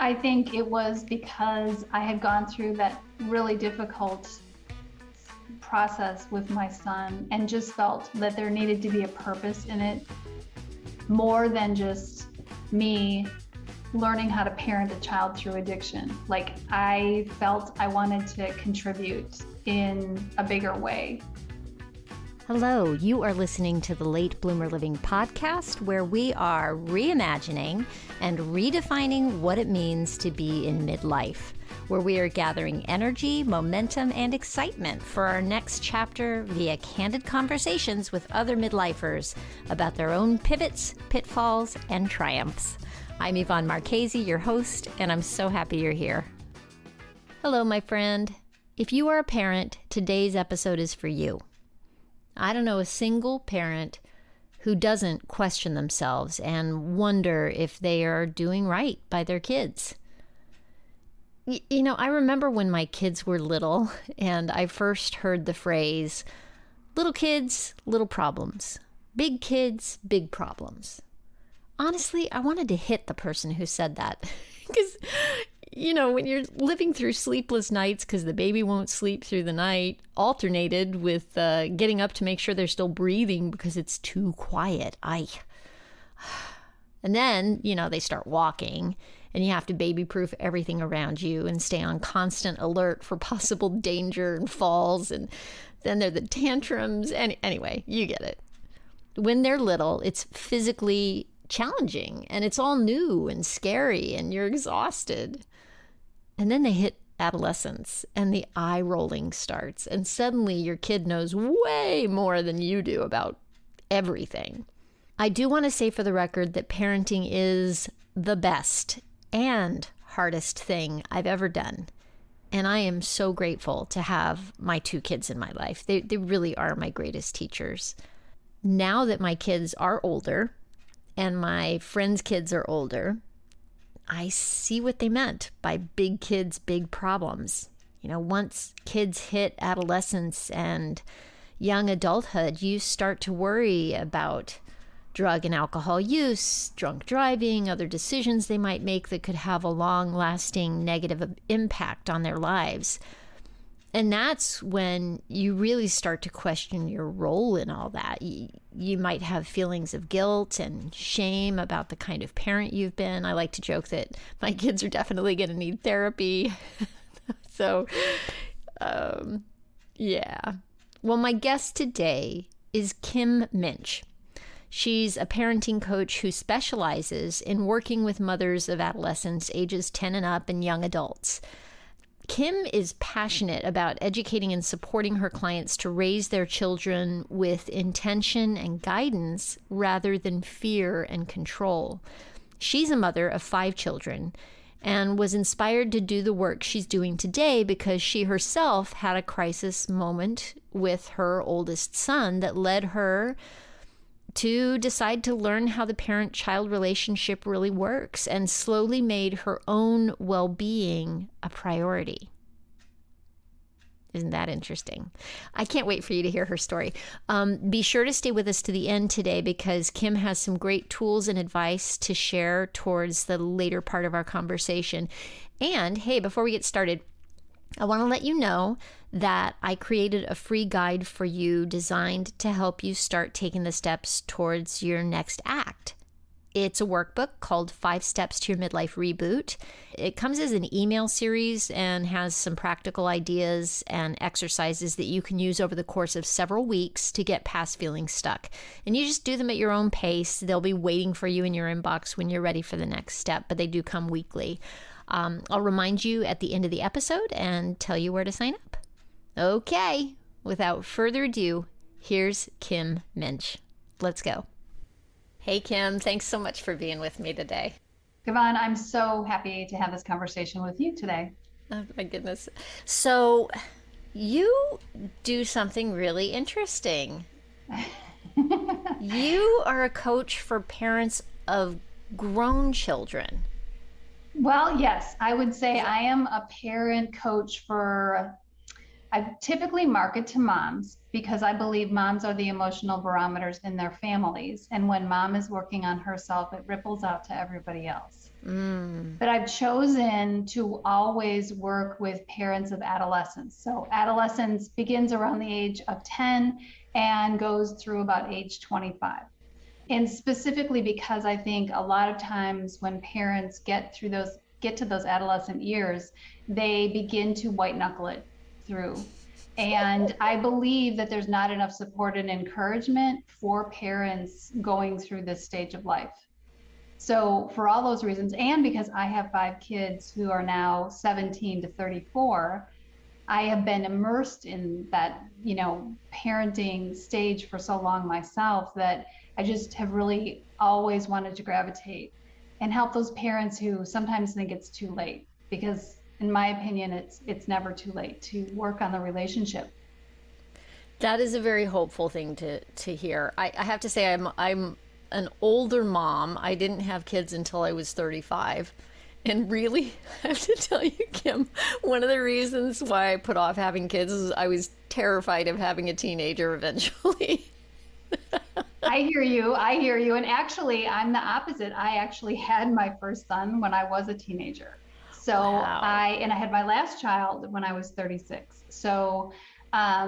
I think it was because I had gone through that really difficult process with my son and just felt that there needed to be a purpose in it, more than just me learning how to parent a child through addiction. Like, I felt I wanted to contribute in a bigger way. Hello, you are listening to the Late Bloomer Living podcast, where we are reimagining and redefining what it means to be in midlife, where we are gathering energy, momentum, and excitement for our next chapter via candid conversations with other midlifers about their own pivots, pitfalls, and triumphs. I'm Yvonne Marchese, your host, and I'm so happy you're here. Hello, my friend. If you are a parent, today's episode is for you. I don't know a single parent who doesn't question themselves and wonder if they are doing right by their kids. You know, I remember when my kids were little and I first heard the phrase, little kids, little problems. Big kids, big problems. Honestly, I wanted to hit the person who said that because, you know, when you're living through sleepless nights because the baby won't sleep through the night, alternated with getting up to make sure they're still breathing because it's too quiet. And then, you know, they start walking and you have to baby-proof everything around you and stay on constant alert for possible danger and falls. And then there are the tantrums. Anyway, you get it. When they're little, it's physically challenging and it's all new and scary and you're exhausted. And then they hit adolescence and the eye rolling starts. And suddenly your kid knows way more than you do about everything. I do want to say for the record that parenting is the best and hardest thing I've ever done. And I am so grateful to have my two kids in my life. They really are my greatest teachers. Now that my kids are older and my friends' kids are older, I see what they meant by big kids, big problems. You know, once kids hit adolescence and young adulthood, you start to worry about drug and alcohol use, drunk driving, other decisions they might make that could have a long-lasting negative impact on their lives. And that's when you really start to question your role in all that. You might have feelings of guilt and shame about the kind of parent you've been. I like to joke that my kids are definitely going to need therapy. So, yeah. Well, my guest today is Kim Muench. She's a parenting coach who specializes in working with mothers of adolescents ages 10 and up and young adults. Kim is passionate about educating and supporting her clients to raise their children with intention and guidance rather than fear and control. She's a mother of 5 children and was inspired to do the work she's doing today because she herself had a crisis moment with her oldest son that led her to decide to learn how the parent-child relationship really works and slowly made her own well-being a priority. Isn't that interesting? I can't wait for you to hear her story. Be sure to stay with us to the end today because Kim has some great tools and advice to share towards the later part of our conversation. And hey, before we get started, I want to let you know that I created a free guide for you designed to help you start taking the steps towards your next act. It's a workbook called 5 Steps to Your Midlife Reboot. It comes as an email series and has some practical ideas and exercises that you can use over the course of several weeks to get past feeling stuck. And you just do them at your own pace. They'll be waiting for you in your inbox when you're ready for the next step, but they do come weekly. I'll remind you at the end of the episode and tell you where to sign up. Okay, without further ado, here's Kim Muench. Let's go. Hey, Kim, thanks so much for being with me today. Yvonne, I'm so happy to have this conversation with you today. Oh, my goodness. So you do something really interesting. You are a coach for parents of grown children. Well, yes, I would say I am a parent coach I typically market to moms because I believe moms are the emotional barometers in their families. And when mom is working on herself, it ripples out to everybody else. But I've chosen to always work with parents of adolescents. So adolescence begins around the age of 10 and goes through about age 25. And specifically because I think a lot of times when parents get to those adolescent years, they begin to white knuckle it through. And I believe that there's not enough support and encouragement for parents going through this stage of life. So for all those reasons, and because I have 5 kids who are now 17 to 34, I have been immersed in that, parenting stage for so long myself that I just have really always wanted to gravitate and help those parents who sometimes think it's too late, because in my opinion, it's never too late to work on the relationship. That is a very hopeful thing to hear. I have to say I'm an older mom. I didn't have kids until I was 35. And really, I have to tell you, Kim, one of the reasons why I put off having kids is I was terrified of having a teenager eventually. I hear you. I hear you. And actually, I'm the opposite. I actually had my first son when I was a teenager. So Wow. I had my last child when I was 36. So, I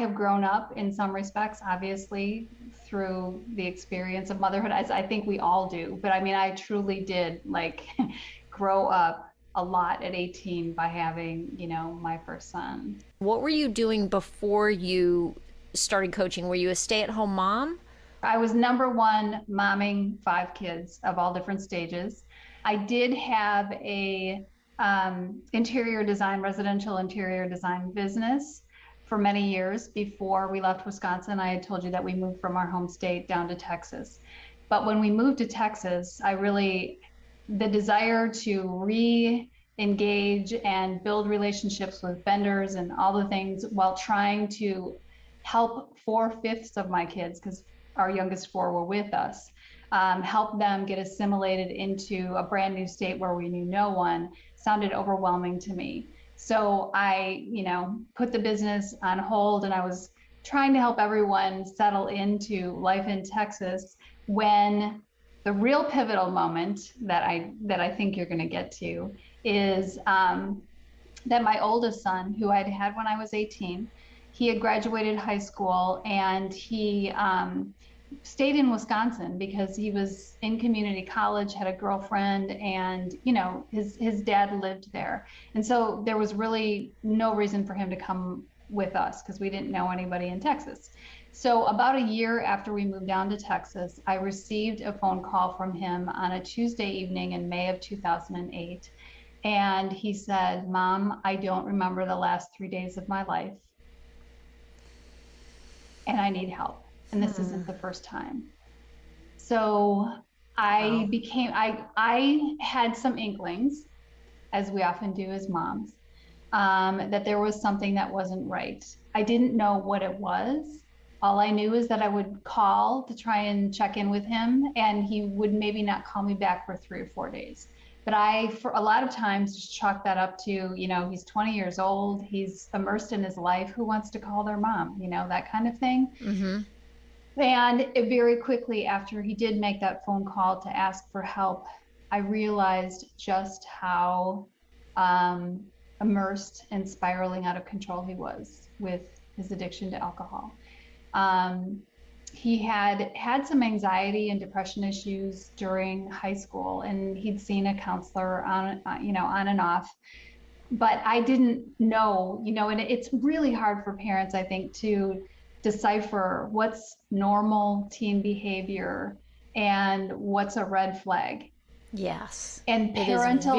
have grown up in some respects, obviously, through the experience of motherhood, as I think we all do. But I mean, I truly did grow up a lot at 18 by having, my first son. What were you doing before you started coaching? Were you a stay-at-home mom? I was number one momming 5 kids of all different stages. I did have a residential interior design business for many years before we left Wisconsin. I had told you that we moved from our home state down to Texas. But when we moved to Texas, the desire to re-engage and build relationships with vendors and all the things while trying to help 4/5 of my kids, because our youngest 4 were with us, help them get assimilated into a brand new state where we knew no one, sounded overwhelming to me. So I, put the business on hold, and I was trying to help everyone settle into life in Texas when the real pivotal moment that I think you're going to get to is that my oldest son, who I'd had when I was 18, he had graduated high school, and he stayed in Wisconsin because he was in community college, had a girlfriend, and his dad lived there. And so there was really no reason for him to come with us because we didn't know anybody in Texas. So about a year after we moved down to Texas, I received a phone call from him on a Tuesday evening in May of 2008. And he said, "Mom, I don't remember the last 3 days of my life, and I need help. And this isn't the first time." So I had some inklings, as we often do as moms, that there was something that wasn't right. I didn't know what it was. All I knew is that I would call to try and check in with him, and he would maybe not call me back for 3 or 4 days. But I, for a lot of times, just chalk that up to, he's 20 years old, he's immersed in his life, who wants to call their mom, that kind of thing. Mm-hmm. And very quickly after he did make that phone call to ask for help, I realized just how immersed and spiraling out of control he was with his addiction to alcohol. He had some anxiety and depression issues during high school, and he'd seen a counselor on and off. But I didn't know, and it's really hard for parents, I think, to decipher what's normal teen behavior and what's a red flag. Yes. And parental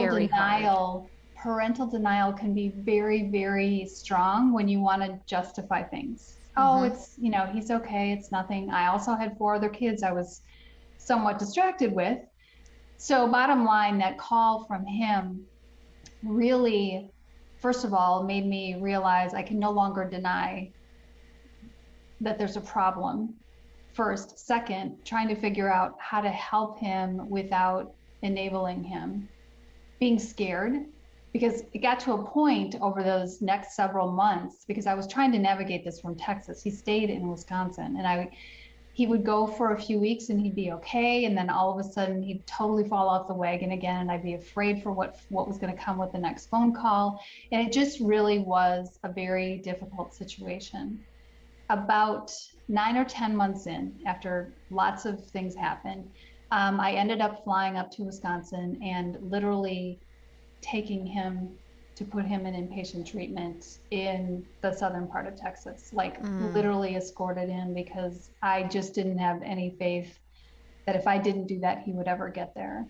denial can be very, very strong when you want to justify things. Oh, it's, he's okay, it's nothing. I also had 4 other kids I was somewhat distracted with. So bottom line, that call from him really, first of all, made me realize I can no longer deny that there's a problem. First. Second, trying to figure out how to help him without enabling him. Being scared, because it got to a point over those next several months, because I was trying to navigate this from Texas. He stayed in Wisconsin, and he would go for a few weeks and he'd be okay, and then all of a sudden he'd totally fall off the wagon again, and I'd be afraid for what was going to come with the next phone call. And it just really was a very difficult situation. About 9 or 10 months in, after lots of things happened, I ended up flying up to Wisconsin and literally taking him to put him in inpatient treatment in the southern part of Texas, like literally escorted him, because I just didn't have any faith that if I didn't do that, he would ever get there.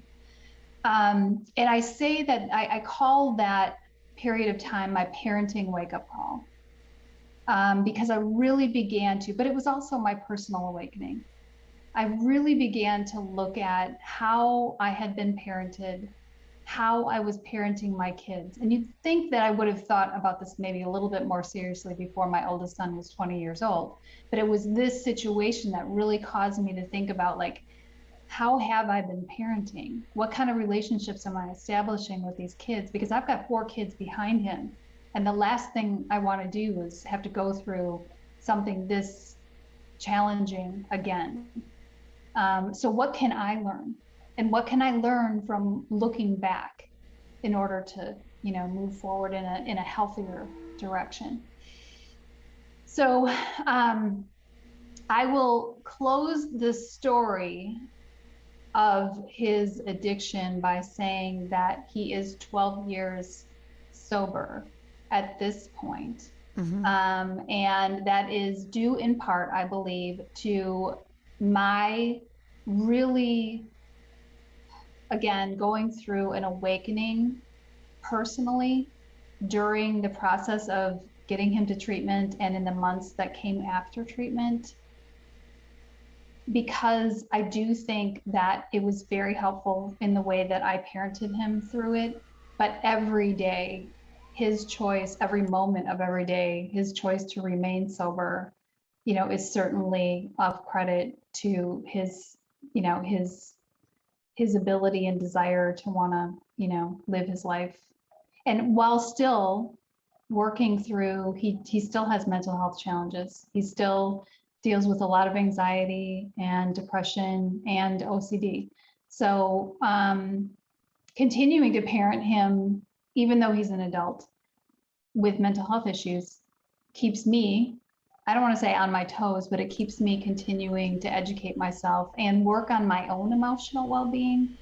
And I say that I call that period of time my parenting wake-up call, because I really began to, but it was also my personal awakening. I really began to look at how I had been parented, how I was parenting my kids. And you'd think that I would have thought about this maybe a little bit more seriously before my oldest son was 20 years old. But it was this situation that really caused me to think about, like, how have I been parenting? What kind of relationships am I establishing with these kids? Because I've got 4 kids behind him. And the last thing I want to do is have to go through something this challenging again. So what can I learn? And what can I learn from looking back in order to, move forward in a healthier direction? So I will close this story of his addiction by saying that he is 12 years sober at this point. And that is due in part, I believe, to my really, again, going through an awakening personally during the process of getting him to treatment and in the months that came after treatment, because I do think that it was very helpful in the way that I parented him through it. But every day, his choice, every moment of every day, his choice to remain sober, is certainly of credit to his ability and desire to want to, live his life. And while still working through, he still has mental health challenges. He still deals with a lot of anxiety and depression and OCD. So continuing to parent him, even though he's an adult with mental health issues, keeps me, I don't want to say on my toes, but it keeps me continuing to educate myself and work on my own emotional well-being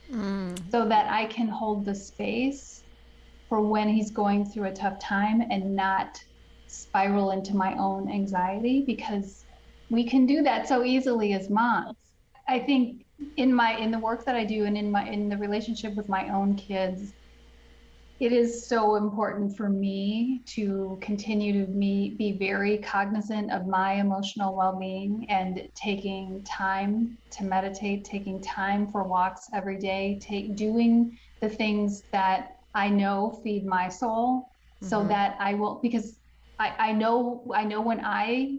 so that I can hold the space for when he's going through a tough time and not spiral into my own anxiety, because we can do that so easily as moms. I think in the work that I do and in the relationship with my own kids, it is so important for me to continue to be very cognizant of my emotional well-being and taking time to meditate, taking time for walks every day, doing the things that I know feed my soul, so that I will, because I know when I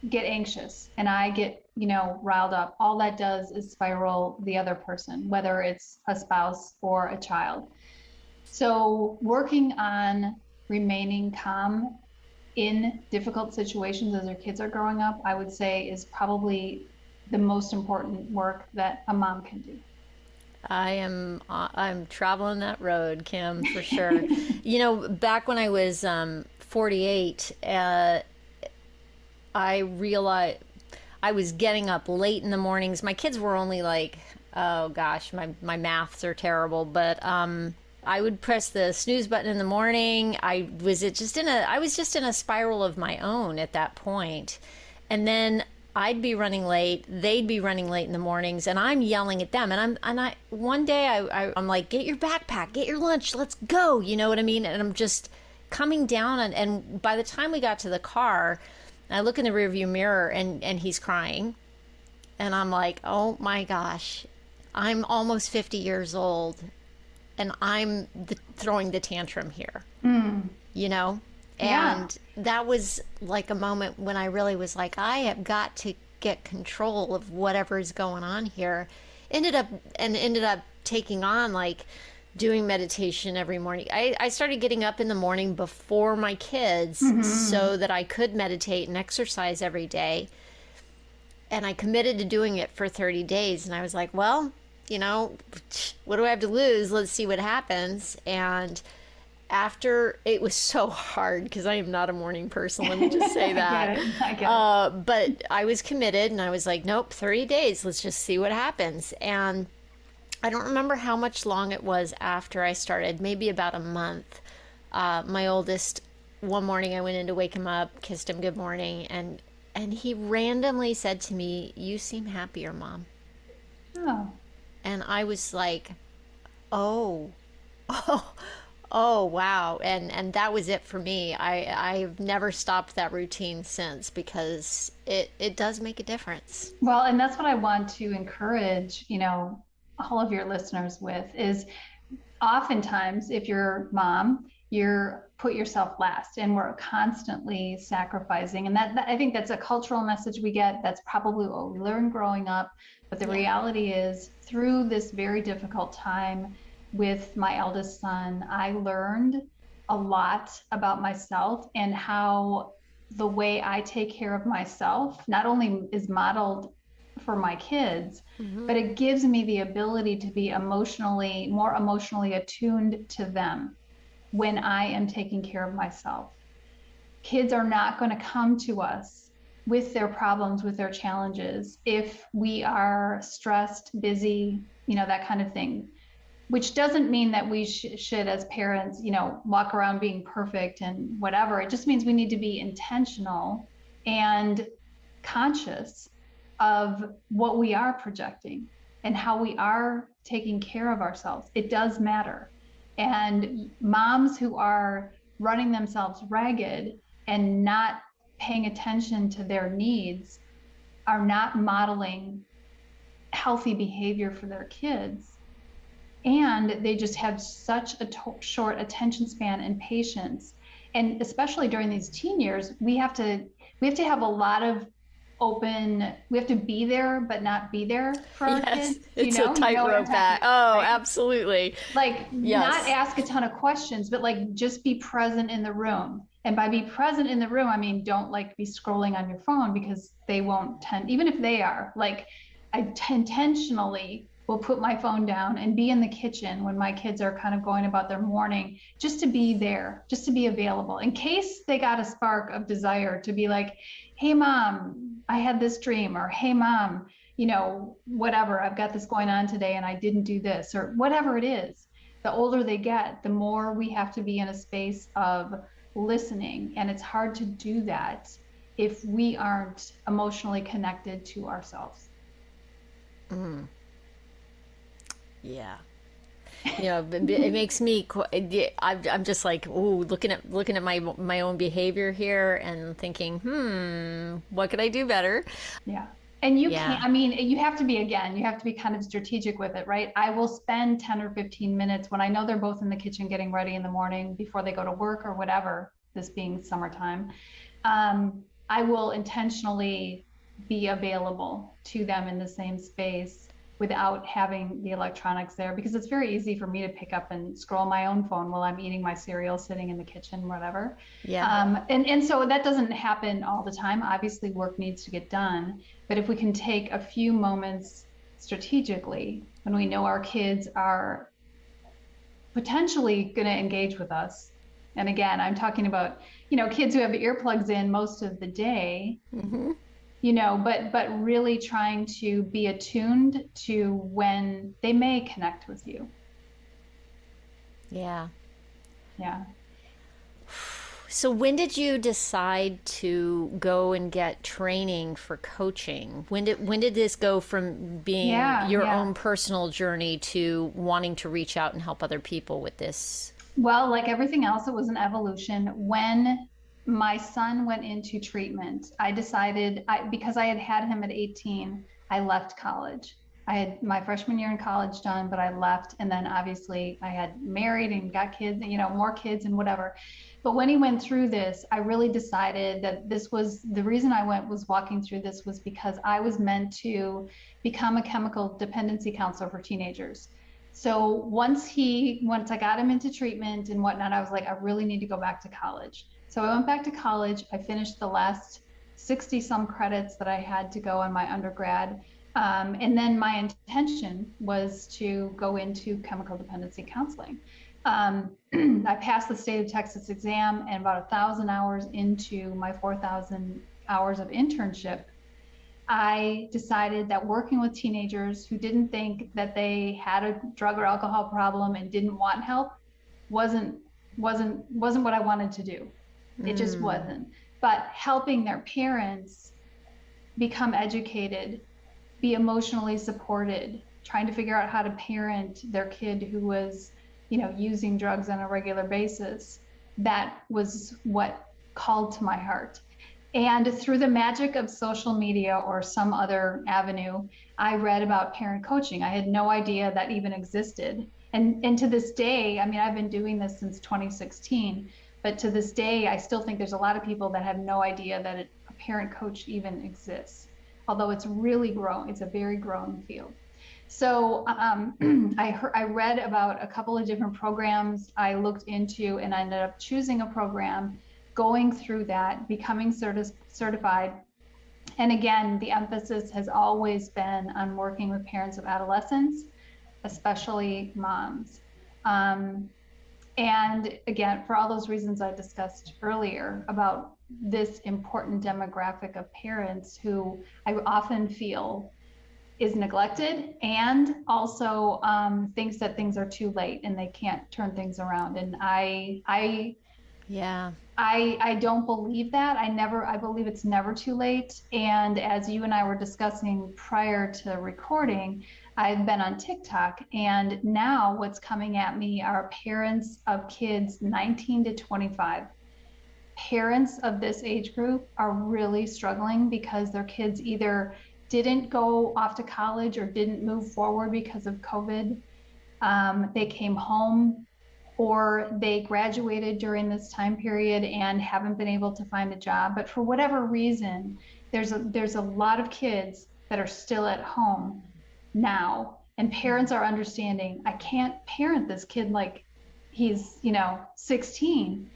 get anxious and I get, riled up, all that does is spiral the other person, whether it's a spouse or a child. So working on remaining calm in difficult situations as our kids are growing up, I would say, is probably the most important work that a mom can do. I'm traveling that road, Kim, for sure. Back when I was 48, I realized I was getting up late in the mornings. My kids were only like, oh gosh, my maths are terrible, but I would press the snooze button in the morning. I was just in a spiral of my own at that point. And then I'd be running late, they'd be running late in the mornings, and I'm yelling at them. And I one day I'm like, get your backpack, get your lunch, let's go. You know what I mean? And I'm just coming down, and by the time we got to the car, I look in the rearview mirror and he's crying. And I'm like, oh my gosh, I'm almost 50 years old and I'm throwing the tantrum here, And that was like a moment when I really was like, I have got to get control of whatever is going on here. Ended up taking on like doing meditation every morning. I started getting up in the morning before my kids so that I could meditate and exercise every day. And I committed to doing it for 30 days. And I was like, well, you know, what do I have to lose? Let's see what happens. And after, it was so hard because I am not a morning person. Let me just say I get that. it. I get it. But I was committed and I was like, nope, 30 days. Let's just see what happens. And I don't remember how much long it was after I started, maybe about a month. My oldest, one morning I went in to wake him up, kissed him good morning, and he randomly said to me, "You seem happier, Mom." Oh, And I was like, "Oh, oh, oh, wow!" And that was it for me. I've never stopped that routine since because it does make a difference. well, and that's what I want to encourage, all of your listeners with is oftentimes if you're mom, you're put yourself last and we're constantly sacrificing. And that I think that's a cultural message we get. That's probably what we learned growing up. But the Yeah. reality is through this very difficult time with my eldest son, I learned a lot about myself and how the way I take care of myself not only is modeled for my kids, Mm-hmm. but it gives me the ability to be more emotionally attuned to them when I am taking care of myself. Kids are not going to come to us with their problems, with their challenges, if we are stressed, busy, that kind of thing, which doesn't mean that we should, as parents, walk around being perfect and whatever. It just means we need to be intentional and conscious of what we are projecting and how we are taking care of ourselves. It does matter. And moms who are running themselves ragged and not paying attention to their needs are not modeling healthy behavior for their kids. And they just have such a short attention span and patience. And especially during these teen years, we have to have a lot of we have to be there but not be there for our Yes, kids. it's a tightrope act. Oh, right? absolutely. Like Yes. not ask a ton of questions, but like just be present in the room. And by be present in the room, I mean don't like be scrolling on your phone because they won't tend, even if they are, like I intentionally will put my phone down and be in the kitchen when my kids are kind of going about their morning, just to be there, just to be available in case they got a spark of desire to be like, hey mom, I had this dream, or hey mom, whatever, I've got this going on today and I didn't do this, or whatever it is. The older they get, the more we have to be in a space of listening. And it's hard to do that if we aren't emotionally connected to ourselves. Mm. Yeah. It makes me. I'm just like, ooh, looking at my own behavior here and thinking, what could I do better? Yeah. And you Yeah. can't, I mean, you have to be kind of strategic with it, right? I will spend 10 or 15 minutes when I know they're both in the kitchen getting ready in the morning before they go to work or whatever, this being summertime. I will intentionally be available to them in the same space without having the electronics there, because it's very easy for me to pick up and scroll my own phone while I'm eating my cereal sitting in the kitchen, whatever. Yeah. And so that doesn't happen all the time. Obviously, work needs to get done. But if we can take a few moments strategically when we know our kids are potentially going to engage with us. And again, I'm talking about, kids who have earplugs in most of the day, Mm-hmm. but really trying to be attuned to when they may connect with you. Yeah. Yeah. So when did you decide to go and get training for coaching? When did this go from being your own personal journey to wanting to reach out and help other people with this? Well, like everything else, it was an evolution. When my son went into treatment, I decided, because I had had him at 18, I left college. I had my freshman year in college done, but I left. And then obviously I had married and got kids, more kids and whatever. But when he went through this, I really decided that this was the reason I was walking through this was because I was meant to become a chemical dependency counselor for teenagers. So once I got him into treatment and whatnot, I was like, I really need to go back to college. So I went back to college. I finished the last 60 some credits that I had to go in my undergrad. And then my intention was to go into chemical dependency counseling. I passed the state of Texas exam, and about 1,000 hours into my 4,000 hours of internship, I decided that working with teenagers who didn't think that they had a drug or alcohol problem and didn't want help wasn't what I wanted to do. It just wasn't. But helping their parents become educated, be emotionally supported, trying to figure out how to parent their kid who was, using drugs on a regular basis, that was what called to my heart. And through the magic of social media or some other avenue, I read about parent coaching. I had no idea that even existed. And to this day, I mean, I've been doing this since 2016, but to this day, I still think there's a lot of people that have no idea that a parent coach even exists, although it's really growing. It's a very growing field. So I read about a couple of different programs I looked into, and I ended up choosing a program, going through that, becoming certified. And again, the emphasis has always been on working with parents of adolescents, especially moms. And again, for all those reasons I discussed earlier about this important demographic of parents who I often feel is neglected, and also thinks that things are too late and they can't turn things around. And I don't believe that. I believe it's never too late. And as you and I were discussing prior to recording, I've been on TikTok, and now what's coming at me are parents of kids 19 to 25. Parents of this age group are really struggling because their kids either didn't go off to college or didn't move forward because of COVID. They came home, or they graduated during this time period and haven't been able to find a job. But for whatever reason, there's a lot of kids that are still at home now, and parents are understanding, I can't parent this kid like he's 16,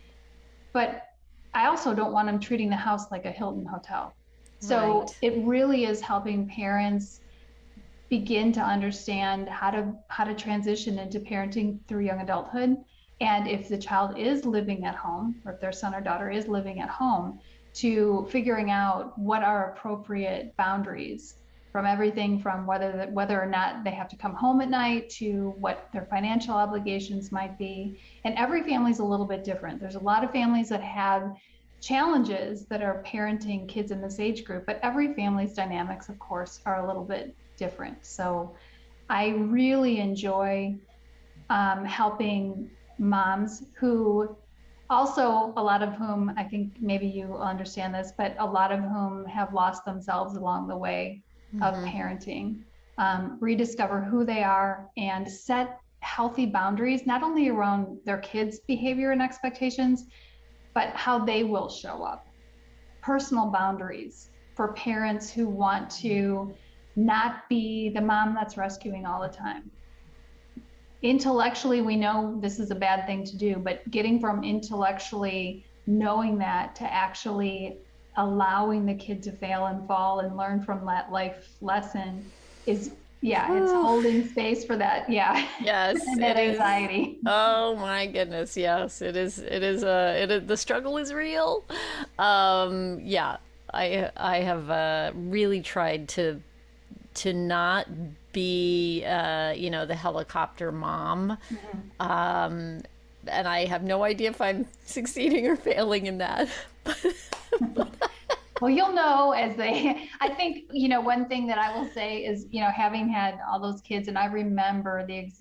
but I also don't want him treating the house like a Hilton hotel. So right. It really is helping parents begin to understand how to transition into parenting through young adulthood. And if the child is living at home, or if their son or daughter is living at home, to figuring out what are appropriate boundaries, from everything from whether or not they have to come home at night to what their financial obligations might be. And every family is a little bit different. There's a lot of families that have challenges that are parenting kids in this age group, but every family's dynamics, of course, are a little bit different. So I really enjoy helping moms who also, a lot of whom, I think maybe you will understand this, but a lot of whom have lost themselves along the way of parenting, rediscover who they are and set healthy boundaries, not only around their kids' behavior and expectations, but how they will show up. Personal boundaries for parents who want to not be the mom that's rescuing all the time. Intellectually, we know this is a bad thing to do, but getting from intellectually knowing that to actually allowing the kid to fail and fall and learn from that life lesson is, it's holding space for that. Yeah. Yes. And that anxiety. Oh my goodness. Yes, it is. The struggle is real. I have really tried to not be, the helicopter mom. And I have no idea if I'm succeeding or failing in that. Well, you'll know I think, one thing that I will say is, having had all those kids, and I remember the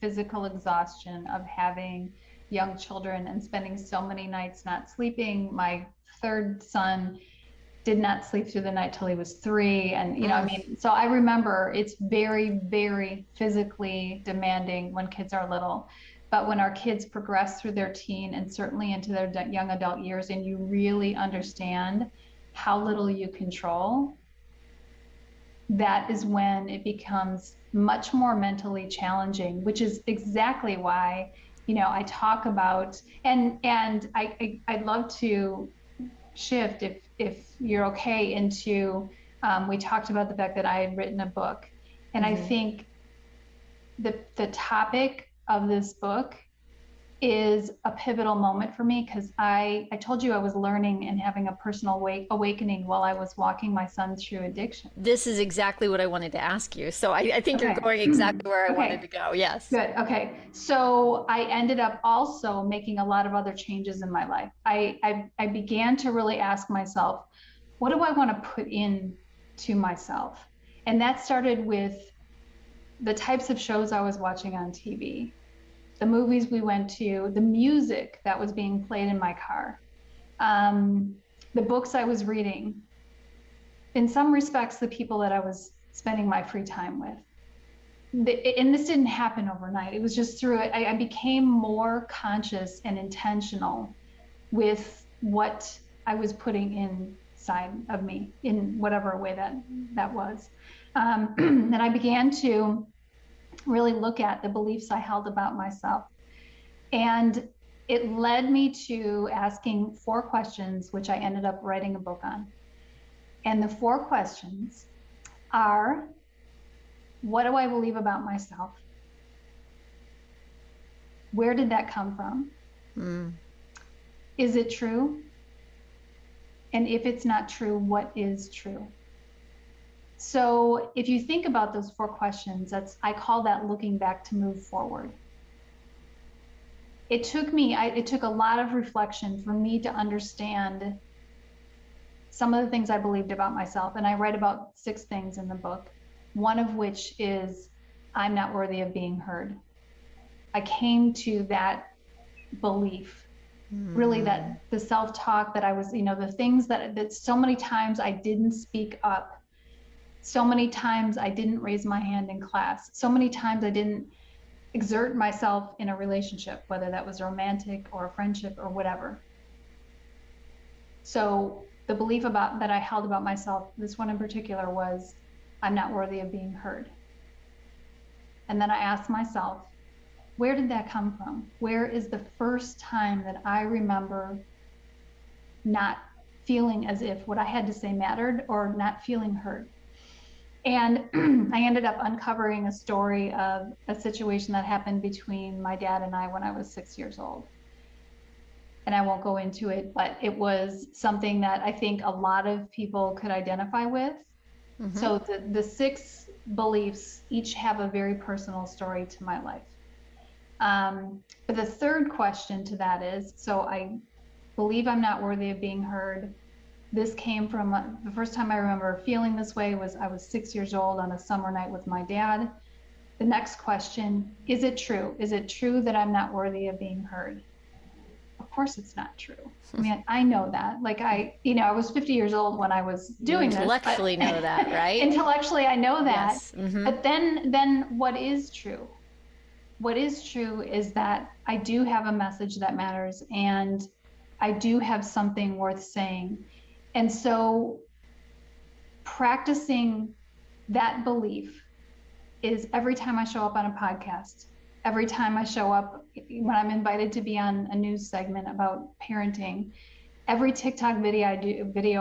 physical exhaustion of having young children and spending so many nights not sleeping. My third son did not sleep through the night till he was 3. And, so I remember it's very, very physically demanding when kids are little. But when our kids progress through their teen and certainly into their young adult years, and you really understand how little you control, that is when it becomes much more mentally challenging, which is exactly why, I talk about, and I'd love to shift, if you're okay, into we talked about the fact that I had written a book, and I think the topic of this book is a pivotal moment for me, because I told you I was learning and having a personal awakening while I was walking my son through addiction. This is exactly what I wanted to ask you. So I think you're Okay. going exactly where I wanted Okay. to go. Yes. Good. Okay. So I ended up also making a lot of other changes in my life. I began to really ask myself, what do I want to put in to myself? And that started with the types of shows I was watching on TV, the movies we went to, the music that was being played in my car, um, the books I was reading, in some respects, the people that I was spending my free time with. And this didn't happen overnight. It was just through it. I became more conscious and intentional with what I was putting inside of me, in whatever way that was. And I began to really look at the beliefs I held about myself. And it led me to asking 4 questions, which I ended up writing a book on. And the 4 questions are, what do I believe about myself? Where did that come from? Is it true? And if it's not true, what is true? So if you think about those 4 questions, I call that looking back to move forward. It took a lot of reflection for me to understand some of the things I believed about myself. And I write about 6 things in the book, one of which is I'm not worthy of being heard. I came to that belief, really, that the self-talk that I was, the things that so many times I didn't speak up. So many times I didn't raise my hand in class. So many times I didn't exert myself in a relationship, whether that was romantic or a friendship or whatever. So the belief that I held about myself, this one in particular, was I'm not worthy of being heard. And then I asked myself, where did that come from? Where is the first time that I remember not feeling as if what I had to say mattered, or not feeling heard? And I ended up uncovering a story of a situation that happened between my dad and I when I was 6 years old. And I won't go into it, but it was something that I think a lot of people could identify with. So the 6 beliefs each have a very personal story to my life. But the third question to that is, so I believe I'm not worthy of being heard. This came from the first time I remember feeling this way was I was 6 years old on a summer night with my dad. The next question, is it true? Is it true that I'm not worthy of being heard? Of course it's not true. I mean, I know that. Like I was 50 years old when I was doing this. Intellectually know that, right? Intellectually, I know that. Yes. But then what is true? What is true is that I do have a message that matters, and I do have something worth saying. And so practicing that belief is every time I show up on a podcast, every time I show up when I'm invited to be on a news segment about parenting, every TikTok video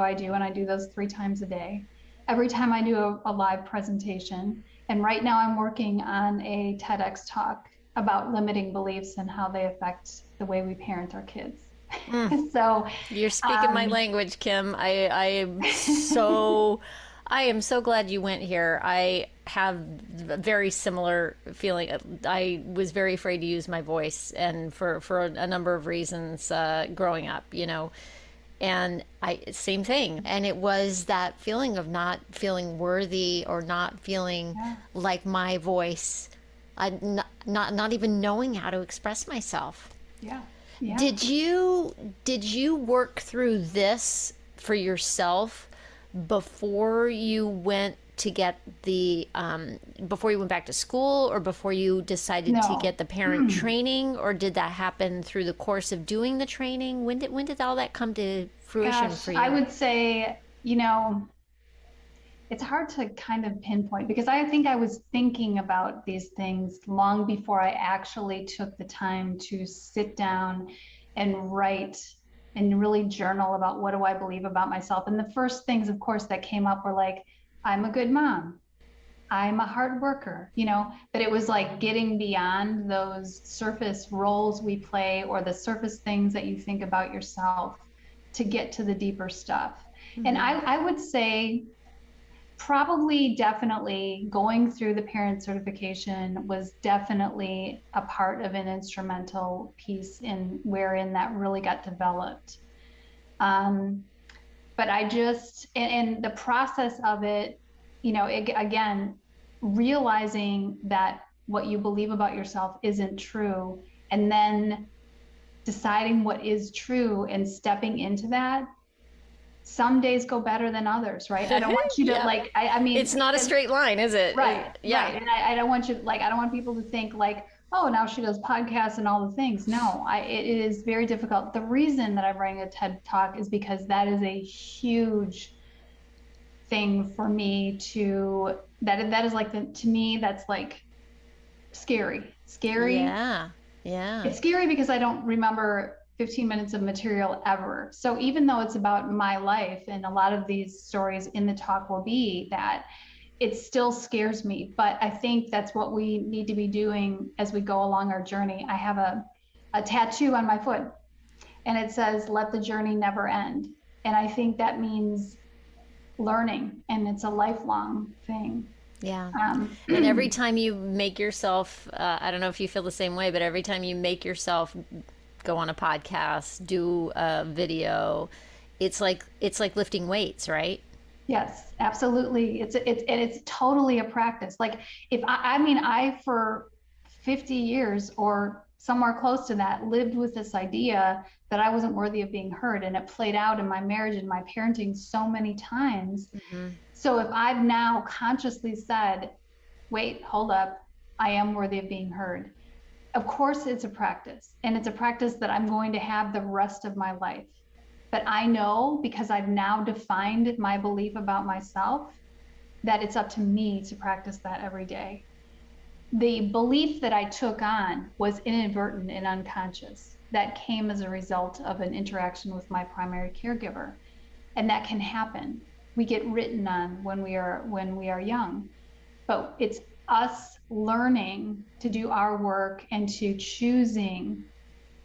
I do, and I do those 3 times a day, every time I do a live presentation. And right now I'm working on a TEDx talk about limiting beliefs and how they affect the way we parent our kids. So you're speaking my language, Kim. I am so glad you went here. I have a very similar feeling. I was very afraid to use my voice, and for a number of reasons growing up, and same thing. And it was that feeling of not feeling worthy, or not feeling like my voice, not even knowing how to express myself. Yeah. Yeah. Did you work through this for yourself before you went to get before you went back to school, or before you decided to get the parent training, or did that happen through the course of doing the training? When did all that come to fruition for you? I would say, it's hard to kind of pinpoint, because I think I was thinking about these things long before I actually took the time to sit down and write and really journal about what do I believe about myself. And the first things, of course, that came up were like, I'm a good mom. I'm a hard worker, but it was like getting beyond those surface roles we play or the surface things that you think about yourself to get to the deeper stuff. Mm-hmm. And I would say probably definitely going through the parent certification was definitely a part of an instrumental piece in wherein that really got developed. But I just, and the process of it, again, realizing that what you believe about yourself isn't true, and then deciding what is true and stepping into that. Some days go better than others, right? I don't want you to yeah. I mean, it's not a straight line, is it? Right. Yeah. Right. And I don't want you, I don't want people to think like, oh, now she does podcasts and all the things. No, it is very difficult. The reason that I'm writing a TED Talk is because that is a huge thing for me that is like to me, that's like scary. Yeah. It's scary because I don't remember 15 minutes of material ever. So even though it's about my life, and a lot of these stories in the talk will be that, it still scares me. But I think that's what we need to be doing as we go along our journey. I have a tattoo on my foot, and it says, let the journey never end. And I think that means learning, and it's a lifelong thing. Yeah. And every time you make yourself, I don't know if you feel the same way, but every time you make yourself go on a podcast, do a video, it's like lifting weights, right? Yes, absolutely. It's totally a practice. Like if I for 50 years or somewhere close to that lived with this idea that I wasn't worthy of being heard, and it played out in my marriage and my parenting so many times. Mm-hmm. So if I've now consciously said, wait, hold up, I am worthy of being heard. Of course it's a practice, and it's a practice that I'm going to have the rest of my life. But I know, because I've now defined my belief about myself, that it's up to me to practice that every day. The belief that I took on was inadvertent and unconscious. That came as a result of an interaction with my primary caregiver. And that can happen. We get written on when we are young. But it's us learning to do our work and to choosing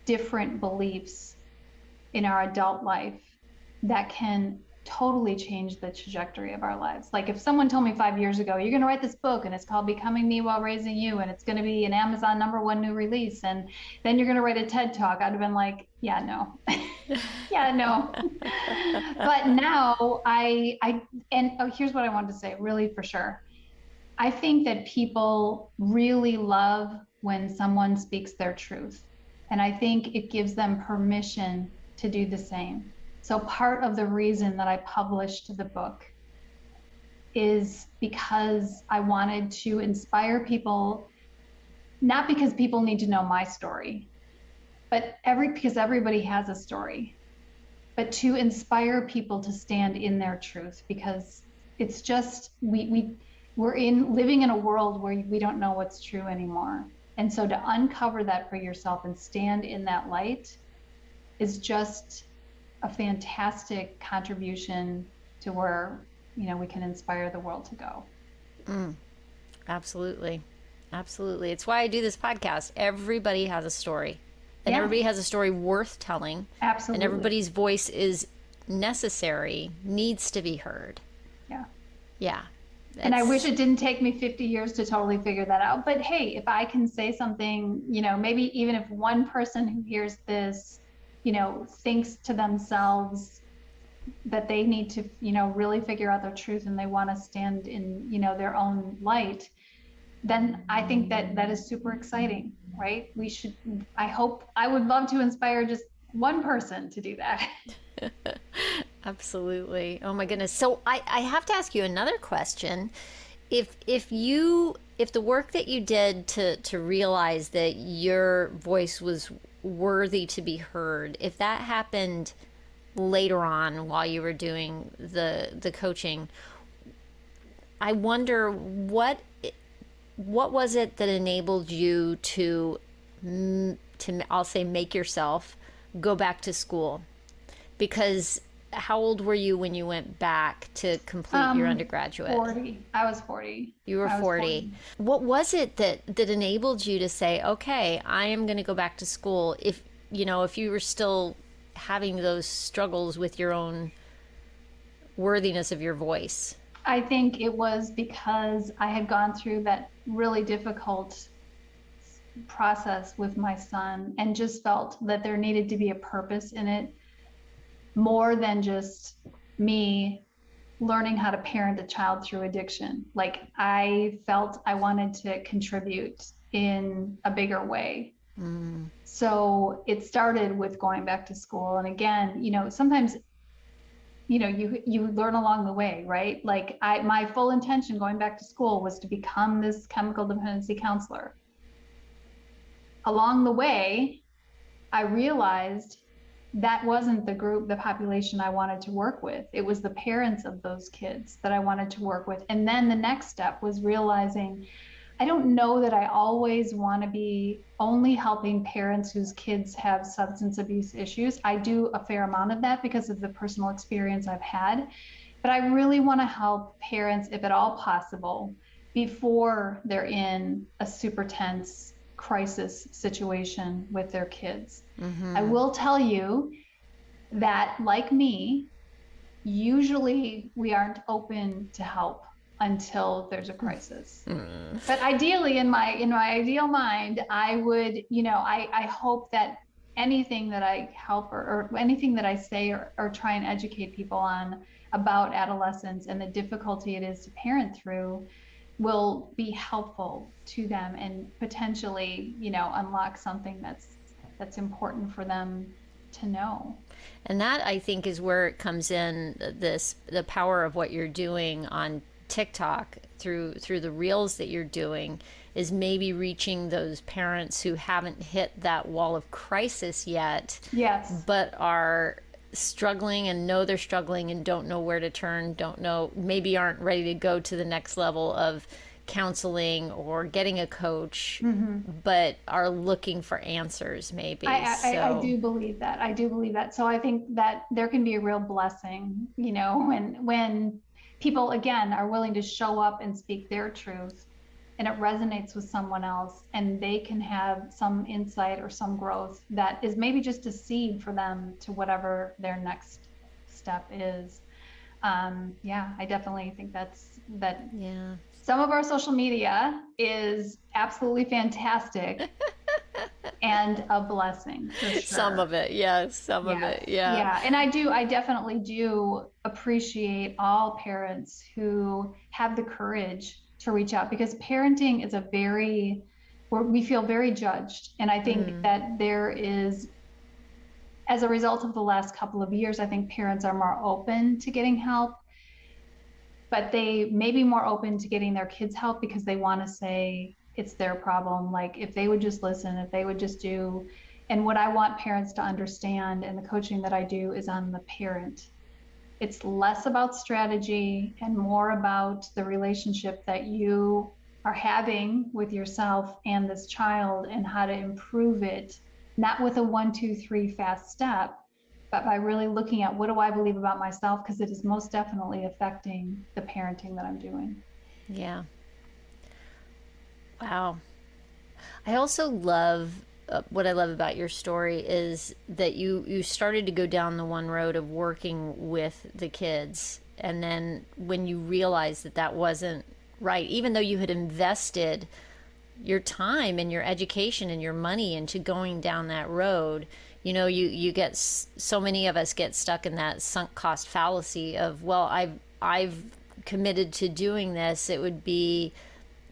different beliefs in our adult life that can totally change the trajectory of our lives. Like if someone told me 5 years ago, you're going to write this book and it's called Becoming Me While Raising You, and it's going to be an Amazon #1 new release, and then you're going to write a TED Talk, I'd have been like, yeah, no. Yeah, no. But now here's what I wanted to say really for sure. I think that people really love when someone speaks their truth. And I think it gives them permission to do the same. So part of the reason that I published the book is because I wanted to inspire people, not because people need to know my story, but because everybody has a story, but to inspire people to stand in their truth, because it's just, we're living in a world where we don't know what's true anymore. And so to uncover that for yourself and stand in that light is just a fantastic contribution to where, we can inspire the world to go. Absolutely. Absolutely. It's why I do this podcast. Everybody has a story, and everybody has a story worth telling. Absolutely. And everybody's voice is necessary, needs to be heard. Yeah. Yeah. And I wish it didn't take me 50 years to totally figure that out. But hey, if I can say something, maybe even if one person who hears this, thinks to themselves that they need to, really figure out their truth and they want to stand in, their own light, then I think that is super exciting, right? I would love to inspire just one person to do that. Absolutely. Oh my goodness. So I have to ask you another question. If the work that you did to realize that your voice was worthy to be heard, if that happened later on while you were doing the coaching, I wonder what was it that enabled you to I'll say make yourself go back to school Because how old were you when you went back to complete your undergraduate? 40. I was 40. You were I was 40. What was it that enabled you to say, okay, I am going to go back to school? If, if you were still having those struggles with your own worthiness of your voice. I think it was because I had gone through that really difficult process with my son and just felt that there needed to be a purpose in it, more than just me learning how to parent a child through addiction. Like, I felt I wanted to contribute in a bigger way. So it started with going back to school. And again, sometimes, you learn along the way, right? Like, my full intention going back to school was to become this chemical dependency counselor. Along the way, I realized that wasn't the population I wanted to work with. It was the parents of those kids that I wanted to work with. And then the next step was realizing I don't know that I always want to be only helping parents whose kids have substance abuse issues. I do a fair amount of that because of the personal experience I've had, but I really want to help parents, if at all possible, before they're in a super tense crisis situation with their kids. I will tell you that, like me, usually we aren't open to help until there's a crisis. But ideally, in my ideal mind, I would, I hope that anything that I help or anything that I say or try and educate people on about adolescence and the difficulty it is to parent through will be helpful to them and potentially, unlock something that's important for them to know. And that, I think, is where it comes in, the power of what you're doing on TikTok through the reels that you're doing, is maybe reaching those parents who haven't hit that wall of crisis yet. Yes. But are struggling and know they're struggling and don't know where to turn, maybe aren't ready to go to the next level of counseling or getting a coach, but are looking for answers maybe. I do believe that. I do believe that. So I think that there can be a real blessing, when people, again, are willing to show up and speak their truth and it resonates with someone else and they can have some insight or some growth that is maybe just a seed for them to whatever their next step is. I definitely think that. Yeah. Some of our social media is absolutely fantastic and a blessing, for sure. Some of it, yes. Some of it, yeah. Yeah, and I definitely do appreciate all parents who have the courage to reach out, because parenting is we feel very judged. And I think that there is, as a result of the last couple of years, I think parents are more open to getting help, but they may be more open to getting their kids help because they want to say it's their problem. Like, if they would just listen, if they would just do. And what I want parents to understand, and the coaching that I do, is on the parent. It's less about strategy and more about the relationship that you are having with yourself and this child, and how to improve it, not with a 1, 2, 3 fast step, but by really looking at, what do I believe about myself? Because it is most definitely affecting the parenting that I'm doing. Yeah. Wow. I also love, what I love about your story is that you started to go down the one road of working with the kids. And then when you realized that wasn't right, even though you had invested your time and your education and your money into going down that road, you get, so many of us get stuck in that sunk cost fallacy of, well, I've committed to doing this. It would be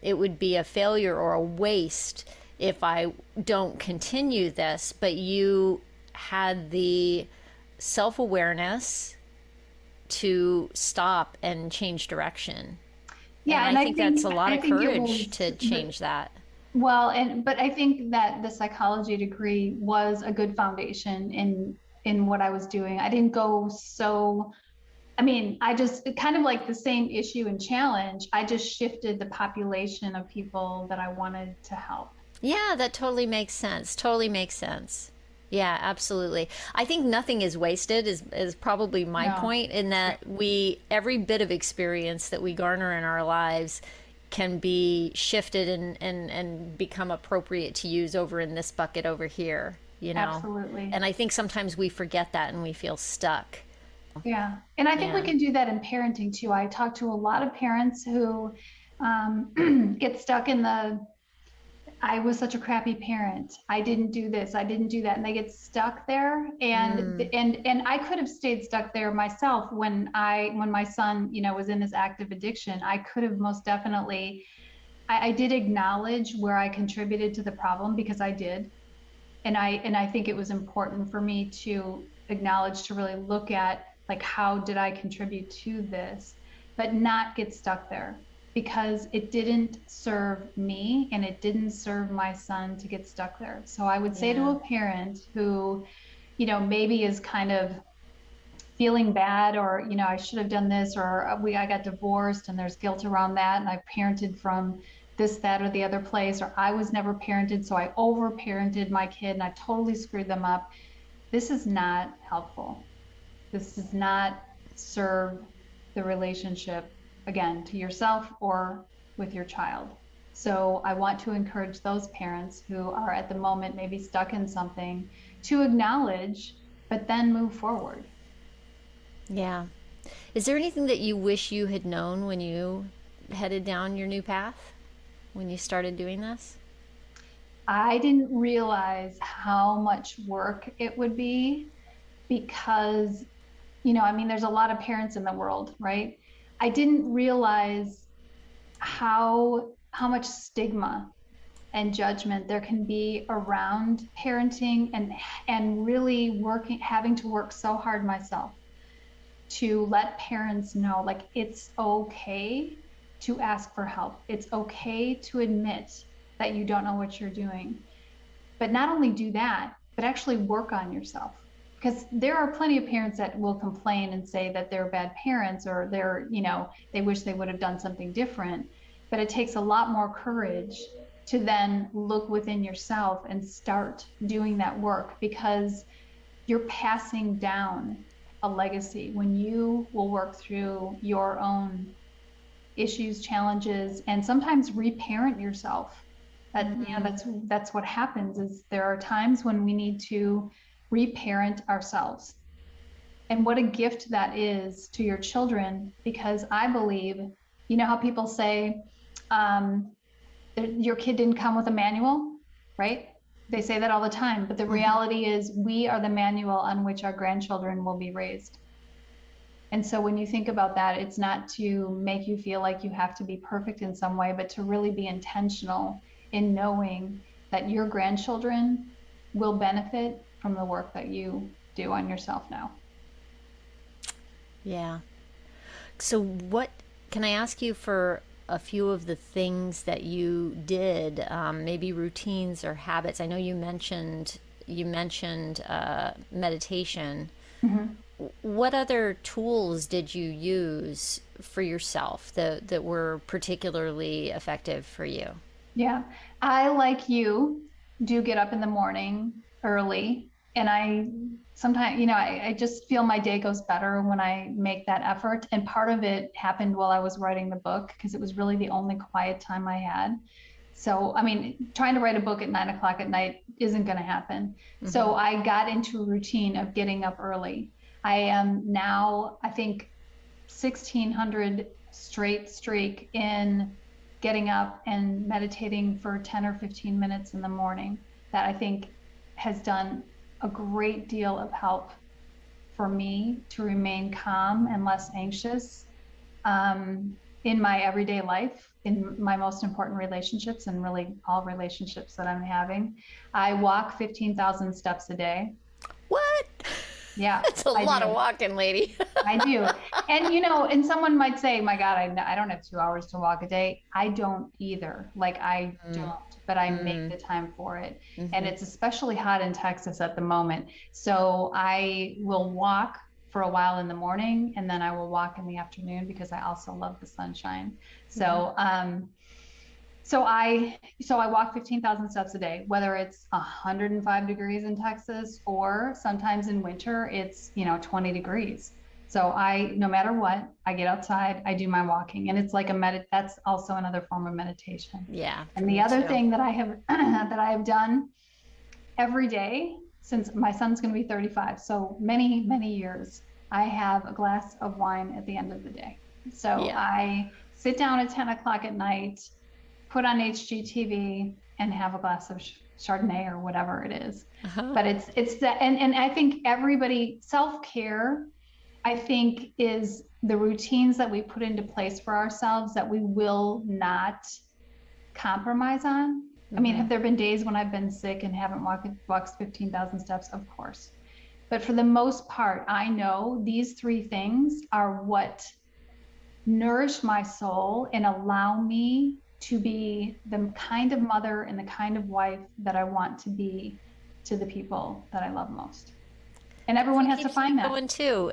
a failure or a waste if I don't continue this. But you had the self-awareness to stop and change direction. Yeah, and I think that's a lot of courage to change that. Well, but I think that the psychology degree was a good foundation in what I was doing. I didn't go I just kind of like the same issue and challenge. I just shifted the population of people that I wanted to help. Yeah, that totally makes sense. Totally makes sense. Yeah, absolutely. I think nothing is wasted is probably my No. point, in that we every bit of experience that we garner in our lives can be shifted and become appropriate to use over in this bucket over here, you know. Absolutely. And I think sometimes we forget that and we feel stuck. Yeah. And I think we Yeah. can do that in parenting too. I talk to a lot of parents who get stuck in I was such a crappy parent. I didn't do this. I didn't do that. And they get stuck there. Mm, And I could have stayed stuck there myself when my son, was in this active addiction. I could have most definitely, I did acknowledge where I contributed to the problem because I did. And I think it was important for me to acknowledge, to really look at, like, how did I contribute to this, but not get stuck there, because it didn't serve me and it didn't serve my son to get stuck there. So I would say to yeah. a parent who, maybe is kind of feeling bad, or I should have done this, or I got divorced and there's guilt around that, and I parented from this, that, or the other place, or I was never parented, so I over parented my kid and I totally screwed them up. This is not helpful. This does not serve the relationship, again, to yourself or with your child. So I want to encourage those parents who are at the moment maybe stuck in something to acknowledge, but then move forward. Yeah. Is there anything that you wish you had known when you headed down your new path, when you started doing this? I didn't realize how much work it would be, because, I mean, there's a lot of parents in the world, right? I didn't realize how much stigma and judgment there can be around parenting, and really having to work so hard myself to let parents know, like, it's okay to ask for help. It's okay to admit that you don't know what you're doing. But not only do that, but actually work on yourself. Because there are plenty of parents that will complain and say that they're bad parents, or they wish they would have done something different. But it takes a lot more courage to then look within yourself and start doing that work, because you're passing down a legacy when you will work through your own issues, challenges, and sometimes reparent yourself. That's what happens, is there are times when we need to reparent ourselves. And what a gift that is to your children, because I believe, how people say, um, your kid didn't come with a manual, right? They say that all the time, but the reality is we are the manual on which our grandchildren will be raised. And so when you think about that, it's not to make you feel like you have to be perfect in some way, but to really be intentional in knowing that your grandchildren will benefit from the work that you do on yourself now. Yeah. So, what can I ask you for a few of the things that you did, maybe routines or habits? I know you mentioned meditation. Mm-hmm. What other tools did you use for yourself that were particularly effective for you? Yeah. I, like you, do get up in the morning early. And I sometimes, I just feel my day goes better when I make that effort. And part of it happened while I was writing the book, because it was really the only quiet time I had. So, I mean, trying to write a book at 9 o'clock at night isn't going to happen. Mm-hmm. So I got into a routine of getting up early. I am now, I think, 1600 straight streak in getting up and meditating for 10 or 15 minutes in the morning, that I think has done a great deal of help for me to remain calm and less anxious, in my everyday life, in my most important relationships, and really all relationships that I'm having. I walk 15,000 steps a day. What? Yeah, That's a I lot of do. walking, lady. I do. And and someone might say, my God, I don't have 2 hours to walk a day. I don't either. Like, I don't, but I make the time for it. And it's especially hot in Texas at the moment. So I will walk for a while in the morning, and then I will walk in the afternoon, because I also love the sunshine. So, So I walk 15,000 steps a day, whether it's 105 degrees in Texas or sometimes in winter it's, 20 degrees. So no matter what, I get outside, I do my walking, and it's like that's also another form of meditation. Yeah, for And the me other too. thing that I have that I have done every day since my son's going to be 35, so many, many years, I have a glass of wine at the end of the day. So Yeah. I sit down at 10 o'clock at night, put on HGTV, and have a glass of Chardonnay or whatever it is. Uh-huh. But it's that, and I think everybody, self-care, I think, is the routines that we put into place for ourselves that we will not compromise on. I mean, have there been days when I've been sick and haven't walked 15,000 steps? Of course. But for the most part, I know these three things are what nourish my soul and allow me to be the kind of mother and the kind of wife that I want to be to the people that I love most. And That's everyone what has to keeps me find that. going too.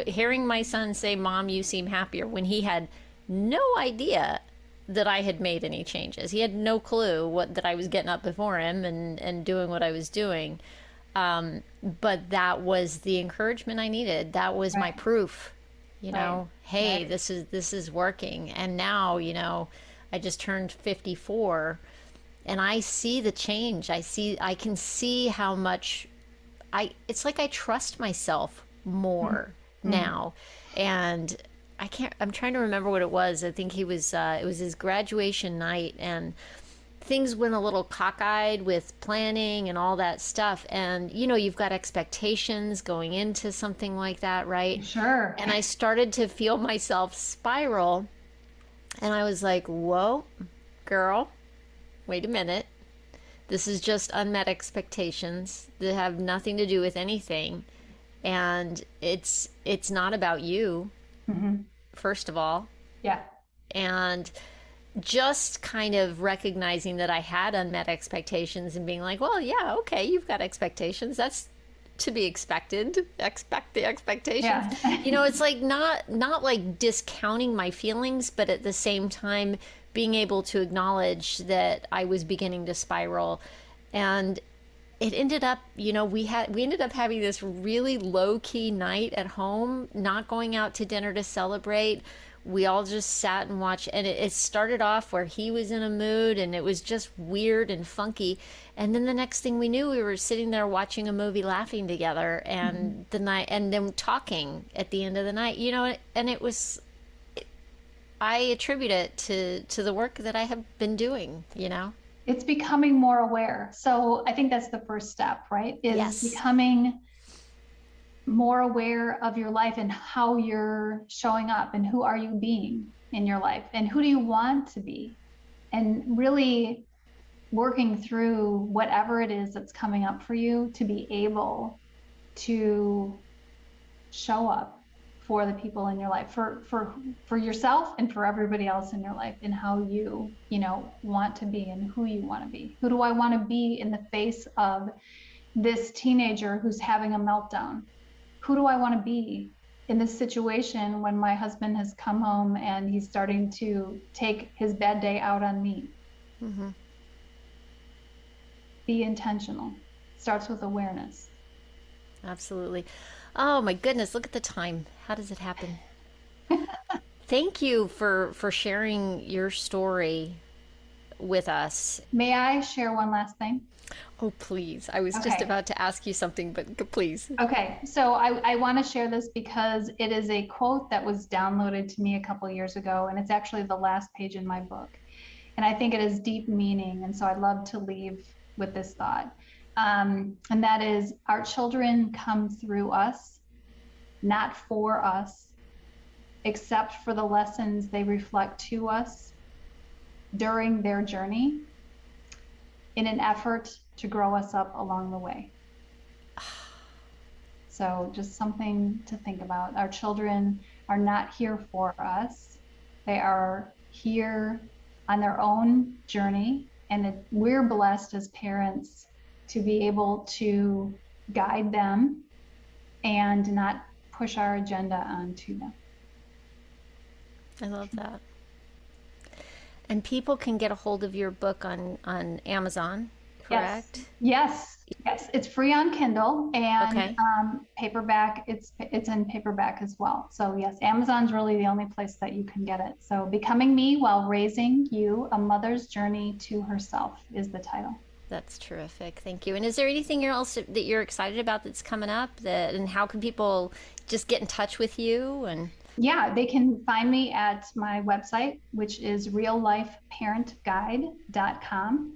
Hearing my son say, "Mom, you seem happier," when he had no idea that I had made any changes. He had no clue that I was getting up before him and doing what I was doing. But that was the encouragement I needed. That was my Right. proof. Right. Hey, Right. this is working. And now, I just turned 54 and I see the change. I can see how much it's like I trust myself more Mm-hmm. now. And I'm trying to remember what it was. I think it was his graduation night, and things went a little cockeyed with planning and all that stuff. And you've got expectations going into something like that, right? Sure. And I started to feel myself spiral, and I was like, whoa, girl, wait a minute. This is just unmet expectations that have nothing to do with anything. And it's not about you, Mm-hmm. first of all. Yeah. And just kind of recognizing that I had unmet expectations and being like, well, yeah, okay, you've got expectations. That's to be expected. Expect the expectations. Yeah. It's like not like discounting my feelings, but at the same time being able to acknowledge that I was beginning to spiral. And it ended up, we ended up having this really low key night at home, not going out to dinner to celebrate. We all just sat and watched, and it started off where he was in a mood and it was just weird and funky. And then the next thing we knew, we were sitting there watching a movie, laughing together, Mm-hmm. and the night, and then talking at the end of the night, and it was, I attribute it to the work that I have been doing. It's becoming more aware. So I think that's the first step, right? Is Yes. becoming more aware of your life and how you're showing up and who are you being in your life and who do you want to be, and really working through whatever it is that's coming up for you to be able to show up for the people in your life, for yourself and for everybody else in your life, and how you want to be and who you want to be. Who do I want to be in the face of this teenager who's having a meltdown? Who do I want to be in this situation when my husband has come home and he's starting to take his bad day out on me? Mm-hmm. Be intentional. Starts with awareness. Absolutely. Oh my goodness, look at the time. How does it happen? Thank you for sharing your story with us. May I share one last thing? Oh, please. I was just Okay. about to ask you something, but please. Okay. So I want to share this because it is a quote that was downloaded to me a couple of years ago, and it's actually the last page in my book. And I think it has deep meaning. And so I'd love to leave with this thought. And that is, our children come through us, not for us, except for the lessons they reflect to us during their journey in an effort to grow us up along the way. So just something to think about. Our children are not here for us. They are here on their own journey. And we're blessed as parents to be able to guide them and not push our agenda onto them. I love that. And people can get a hold of your book on Amazon, correct? Yes. It's free on Kindle and Okay. paperback. It's in paperback as well. So yes, Amazon's really the only place that you can get it. So Becoming Me While Raising You, A Mother's Journey to Herself is the title. That's terrific. Thank you. And is there anything else that you're excited about that's coming up, and how can people just get in touch with you? And Yeah, they can find me at my website, which is reallifeparentguide.com.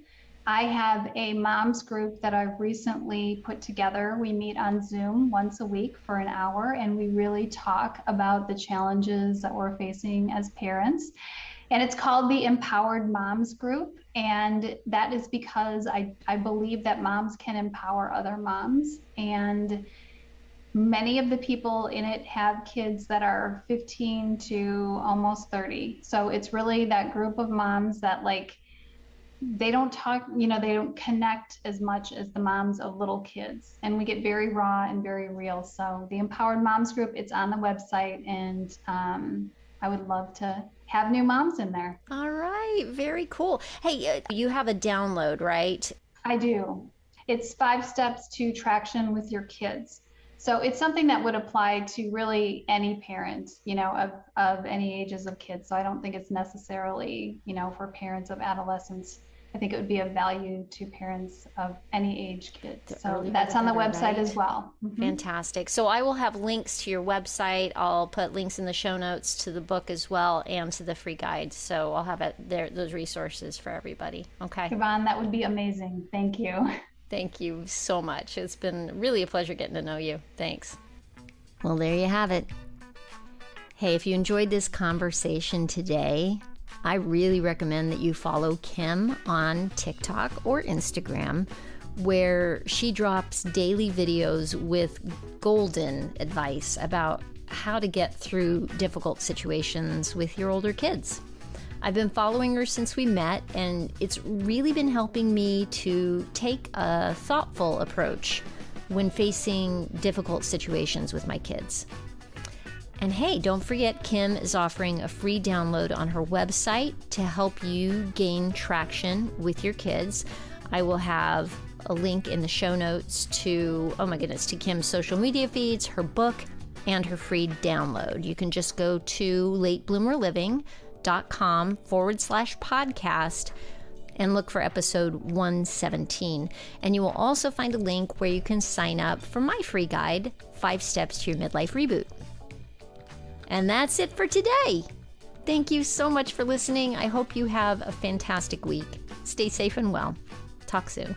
I have a moms group that I've recently put together. We meet on Zoom once a week for an hour, and we really talk about the challenges that we're facing as parents. And it's called the Empowered Moms Group. And that is because I believe that moms can empower other moms. And many of the people in it have kids that are 15 to almost 30. So it's really that group of moms that they don't talk, they don't connect as much as the moms of little kids. And we get very raw and very real. So the Empowered Moms Group, it's on the website, and I would love to have new moms in there. all right, very cool. Hey, you have a download, right? I do. It's 5 steps to traction with your kids. So it's something that would apply to really any parent, of any ages of kids. So I don't think it's necessarily, for parents of adolescents. I think it would be of value to parents of any age kids. So that's on the website as well. Mm-hmm. Fantastic. So I will have links to your website. I'll put links in the show notes to the book as well, and to the free guide. So I'll have those resources for everybody. Okay. Yvonne, that would be amazing. Thank you. Thank you so much. It's been really a pleasure getting to know you. Thanks. Well, there you have it. Hey, if you enjoyed this conversation today, I really recommend that you follow Kim on TikTok or Instagram, where she drops daily videos with golden advice about how to get through difficult situations with your older kids. I've been following her since we met, and it's really been helping me to take a thoughtful approach when facing difficult situations with my kids. And hey, don't forget, Kim is offering a free download on her website to help you gain traction with your kids. I will have a link in the show notes to Kim's social media feeds, her book, and her free download. You can just go to latebloomerliving.com/podcast and look for episode 117. And you will also find a link where you can sign up for my free guide, 5 Steps to Your Midlife Reboot. And that's it for today. Thank you so much for listening. I hope you have a fantastic week. Stay safe and well. Talk soon.